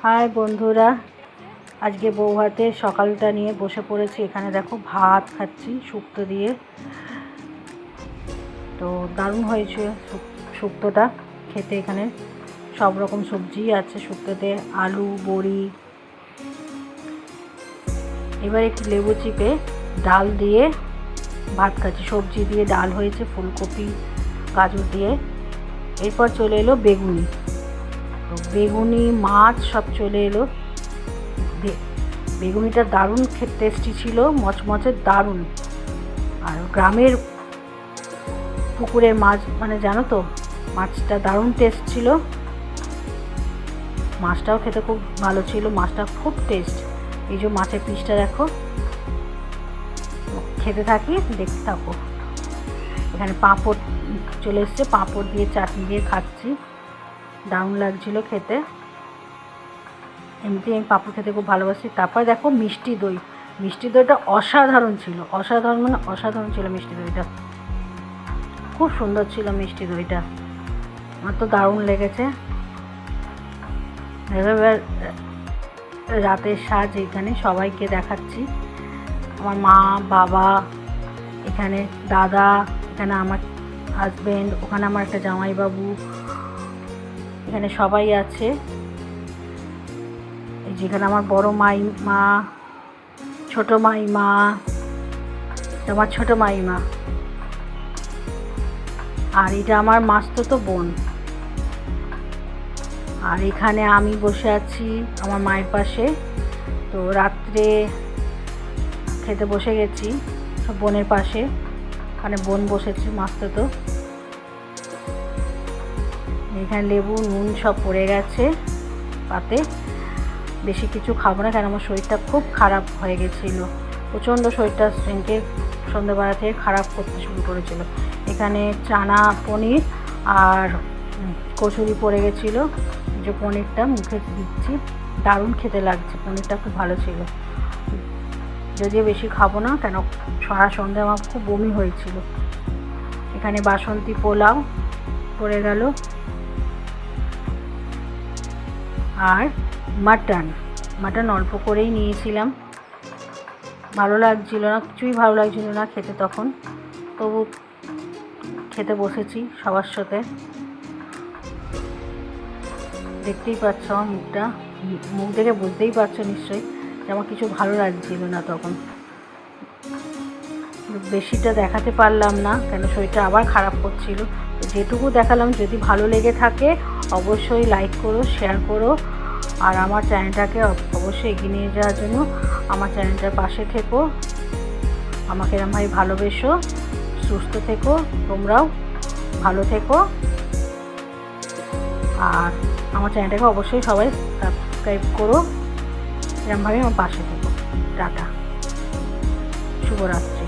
High বন্ধুরা, আজকে বৌভাতের সকালটা নিয়ে বসে পড়েছি। এখানে দেখো ভাত খাচ্ছি শুক্তো দিয়ে। তো দারুণ হয়েছে শুক্তোটা খেতে। এখানে সব রকম সবজি আছে শুক্তোতে, আলু, বড়ি। এবার একটু লেবু চিপে ডাল দিয়ে ভাত খাচ্ছি। সবজি দিয়ে ডাল হয়েছে, ফুলকপি, গাজর দিয়ে। এরপর চলে এলো বেগুনি। তো বেগুনি, মাছ সব চলে এলো। বেগুনিটা দারুণ টেস্টি ছিল, মচমচে দারুণ। আর গ্রামের পুকুরের মাছ, মানে জানো তো, মাছটা দারুণ টেস্ট ছিল। মাছটাও খেতে খুব ভালো ছিল, মাছটা খুব টেস্ট। এই যে মাছের পিসটা দেখো, খেতে থাকি, দেখতে থাকো। এখানে পাঁপড় চলে এসছে, পাঁপড় দিয়ে চাটনি দিয়ে খাচ্ছি, দারুণ লাগছিল খেতে। এমনিতে আমি পাঁপড় খেতে খুব ভালোবাসি। তারপর দেখো মিষ্টি দই। মিষ্টি দইটা অসাধারণ ছিল, অসাধারণ মানে অসাধারণ ছিল মিষ্টি দইটা। খুব সুন্দর ছিল মিষ্টি দইটা, আমার তো দারুণ লেগেছে। এবার রাতের সাজ এখানে সবাইকে দেখাচ্ছি। আমার মা, বাবা, এখানে দাদা, এখানে আমার হাজব্যান্ড, ওখানে আমার একটা জামাইবাবু, এখানে সবাই আছে। যেখানে আমার বড় মাইমা, ছোট মাইমা, আমার ছোট মাইমা, আর এটা আমার মাস্তুতো বোন। আর এখানে আমি বসে আছি আমার মায়ের পাশে। তো রাত্রে খেতে বসে গেছি বোনের পাশে, ওখানে বোন বসেছে মাস্তুতো। এখানে লেবু, নুন সব পড়ে গেছে পাতে। বেশি কিছু খাবো না, কারণ আমার শরীরটা খুব খারাপ হয়ে গেছিলো। প্রচণ্ড শরীরটা সেদিনকে সন্ধ্যেবেলা থেকে খারাপ করতে শুরু করেছিল। এখানে চানা পনির আর কচুরি পড়ে গেছিলো। যে পনিরটা মুখে দিচ্ছি, দারুণ খেতে লাগছে, পনিরটা খুব ভালো ছিল। যদিও বেশি খাবো না, কেন সারা সন্ধ্যে আমার খুব বমি হয়েছিল। এখানে বাসন্তী পোলাও পড়ে গেল, আর মাটন অল্প করেই নিয়েছিলাম। ভালো লাগছিল না, কিছুই ভালো লাগছিল না খেতে তখন, তবু খেতে বসেছি সবার সাথে। দেখতেই পাচ্ছ আমার মুখটা, মুখ দেখে বুঝতেই পারছো নিশ্চয়ই যে আমার কিছু ভালো লাগছিল না তখন। বেশিটা দেখাতে পারলাম না, কেন শরীরটা আবার খারাপ করছিল। তো যেটুকু দেখালাম, যদি ভালো লেগে থাকে অবশ্যই লাইক করো, শেয়ার করো, আর আমার চ্যানেলটাকে অবশ্যই এগিয়ে নিয়ে যাওয়ার জন্য আমার চ্যানেলটার পাশে থেকো। আমাকে এরমভাবে ভালোবেসো, সুস্থ থেকো, তোমরাও ভালো থেকো। আর আমার চ্যানেলটাকে অবশ্যই সবাই সাবস্ক্রাইব করো, এরমভাবে আমার পাশে থেকো। টাটা, শুভরাত্রি।